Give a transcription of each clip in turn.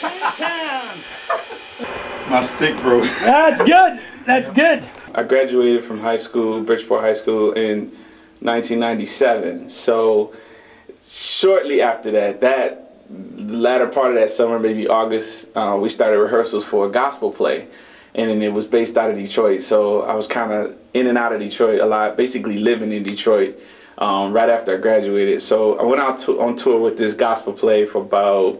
Chi-town. My stick broke. That's good. That's good. I graduated from high school, Bridgeport High School, in 1997. So shortly after that, the latter part of that summer, maybe August, we started rehearsals for a gospel play. And then it was based out of Detroit. So I was kind of in and out of Detroit a lot, basically living in Detroit right after I graduated. So I went out on tour with this gospel play for about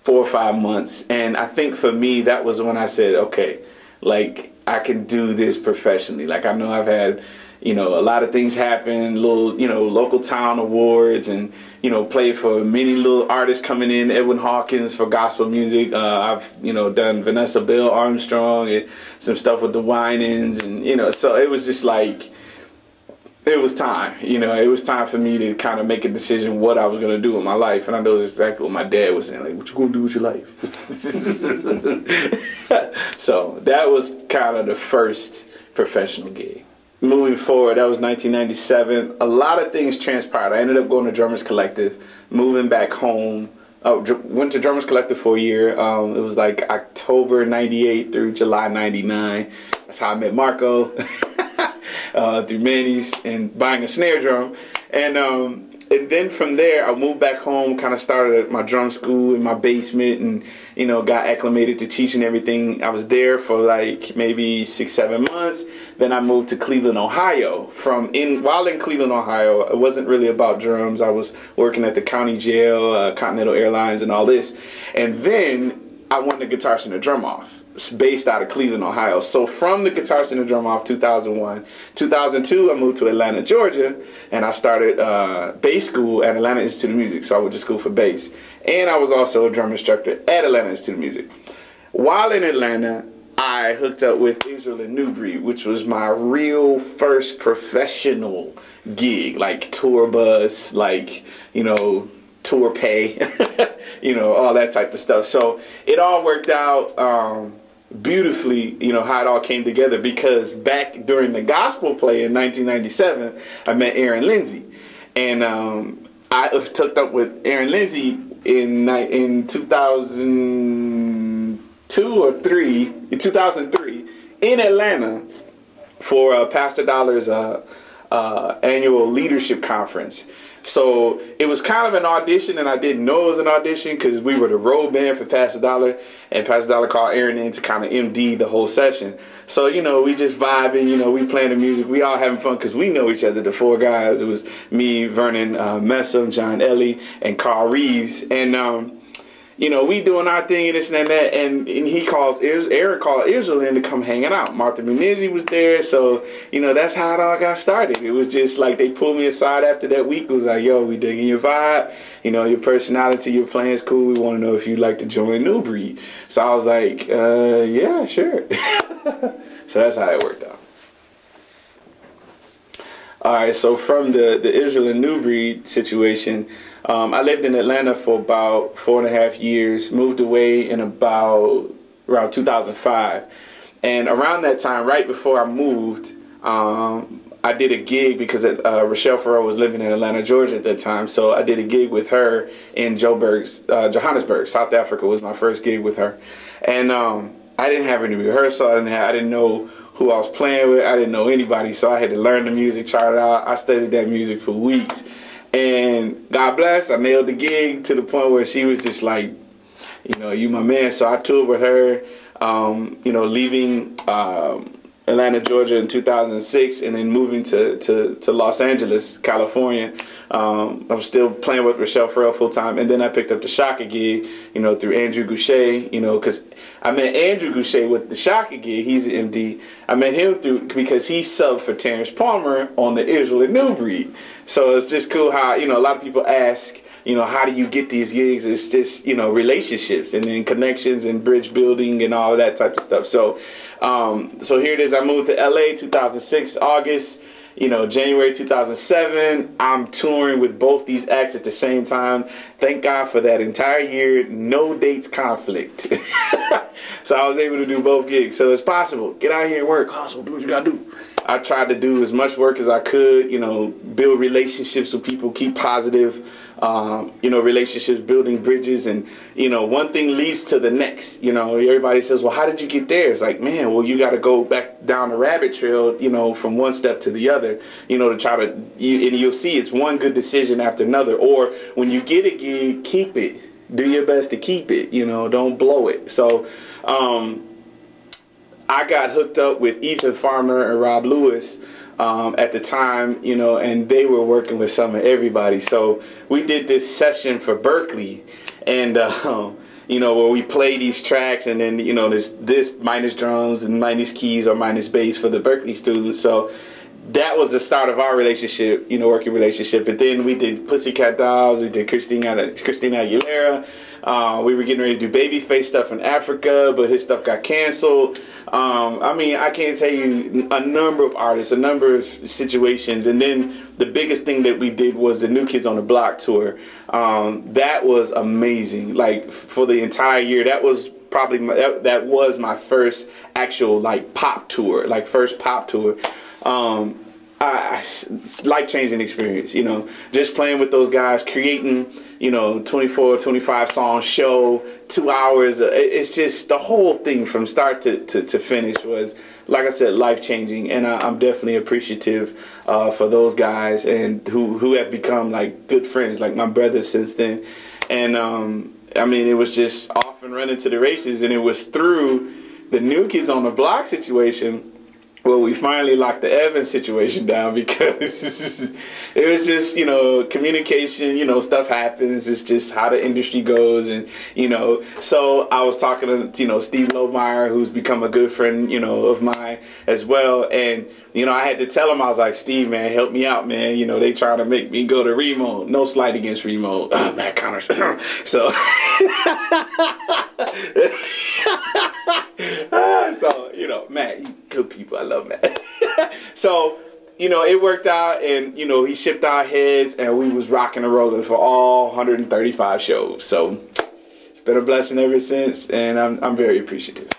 4 or 5 months. And I think for me, that was when I said, okay, like, I can do this professionally. Like, I know I've had, you know, a lot of things happen, little, you know, local town awards, and, you know, played for many little artists coming in, Edwin Hawkins for gospel music. I've, you know, done Vanessa Bell Armstrong and some stuff with the Winans, and, you know, so it was just like, it was time, you know, it was time for me to kind of make a decision what I was going to do with my life. And I know exactly what my dad was saying, like, what you going to do with your life? So that was kind of the first professional gig. Moving forward, that was 1997. A lot of things transpired. I ended up going to Drummers Collective, moving back home. Went to Drummers Collective for a year. It was like October 98 through July 99. That's how I met Marco. Through Manny's and buying a snare drum. And then from there, I moved back home, kind of started my drum school in my basement, and, you know, got acclimated to teaching everything. I was there for like maybe 6-7 months. Then I moved to Cleveland, Ohio. While in Cleveland, Ohio, it wasn't really about drums. I was working at the county jail, Continental Airlines, and all this. And then I won the Guitar Center Drum Off. It's based out of Cleveland, Ohio. So from the Guitar Center Drum Off 2001, 2002, I moved to Atlanta, Georgia, and I started bass school at Atlanta Institute of Music. So I went to school for bass. And I was also a drum instructor at Atlanta Institute of Music. While in Atlanta, I hooked up with Israel and New Breed, which was my real first professional gig, like tour bus, like, you know, tour pay, you know, all that type of stuff. So it all worked out beautifully, you know, how it all came together, because back during the gospel play in 1997, I met Aaron Lindsay. And I hooked up with Aaron Lindsay in 2003 in Atlanta for Pastor Dollar's annual leadership conference. So it was kind of an audition, and I didn't know it was an audition because we were the road band for Pastor Dollar, and Pastor Dollar called Aaron in to kind of MD the whole session. So, you know, we just vibing, you know, we playing the music, we all having fun because we know each other, the 4 guys. It was me, Vernon Messam, John Ellie, and Carl Reeves. And, you know, we doing our thing and this and that, and Aaron called Israel in to come hanging out. Martha Munizzi was there, so, you know, that's how it all got started. It was just like they pulled me aside after that week. It was like, yo, we digging your vibe, you know, your personality, your playing's cool. We want to know if you'd like to join New Breed. So I was like, yeah, sure. So that's how that worked out. All right, so from the Israel and New Breed situation, I lived in Atlanta for about 4.5 years, moved away in around 2005. And around that time, right before I moved, I did a gig because Rochelle Farrell was living in Atlanta, Georgia at that time. So I did a gig with her in Johannesburg, South Africa was my first gig with her. And I didn't have any rehearsal. I didn't know who I was playing with. I didn't know anybody, so I had to learn the music, chart it out. I studied that music for weeks. And God bless, I nailed the gig to the point where she was just like, you know, you my man. So I toured with her, you know, leaving Atlanta, Georgia in 2006, and then moving to Los Angeles, California. I was still playing with Rochelle Farrell full time, and then I picked up the Shaka gig, you know, through Andrew Goucher, you know, because I met Andrew Goucher with the Shaka gig. He's an MD. I met him because he subbed for Terrence Palmer on the Israel and New Breed. So it's just cool how, you know, a lot of people ask, you know, how do you get these gigs? It's just, you know, relationships and then connections and bridge building and all of that type of stuff. So, so here it is. I moved to LA 2006, August. You know, January 2007, I'm touring with both these acts at the same time. Thank God for that entire year, no dates conflict. So I was able to do both gigs. So it's possible. Get out here and work, hustle, do what you gotta do. I tried to do as much work as I could, you know, build relationships with people, keep positive, relationships, building bridges, and one thing leads to the next. Everybody says, well, how did you get there? It's like, man, well, you got to go back down the rabbit trail, from one step to the other, to try to, and you'll see it's one good decision after another. Or when you get a gig, keep it. Do your best to keep it, don't blow it. So I got hooked up with Ethan Farmer and Rob Lewis at the time, and they were working with some of everybody. So we did this session for Berkeley, and where we play these tracks, and then this minus drums and minus keys or minus bass for the Berkeley students. So that was the start of our relationship, working relationship. And then we did Pussycat Dolls, we did Christina Aguilera. We were getting ready to do Babyface stuff in Africa, but his stuff got canceled. I can't tell you a number of artists, a number of situations. And then the biggest thing that we did was the New Kids on the Block tour. That was amazing. Like, for the entire year, that was probably that was my first actual pop tour, first pop tour. Life-changing experience, just playing with those guys, creating, 24, 25 song show, 2 hours. It's just the whole thing from start to finish was, like I said, life-changing. And I'm definitely appreciative for those guys, and who have become good friends, like my brothers since then. And it was just off and running to the races. And it was through the New Kids on the Block situation, well, we finally locked the Evans situation down, because it was just, communication, stuff happens. It's just how the industry goes. And, so I was talking to, Steve Lohmeyer, who's become a good friend, of mine as well. And, I had to tell him, I was like, Steve, man, help me out, man. they trying to make me go to Remo. No slight against Remo. Matt Connors. So, Matt, you good people. I love Matt. So, it worked out, and, he shipped our heads, and we was rocking and rolling for all 135 shows. So it's been a blessing ever since, and I'm very appreciative.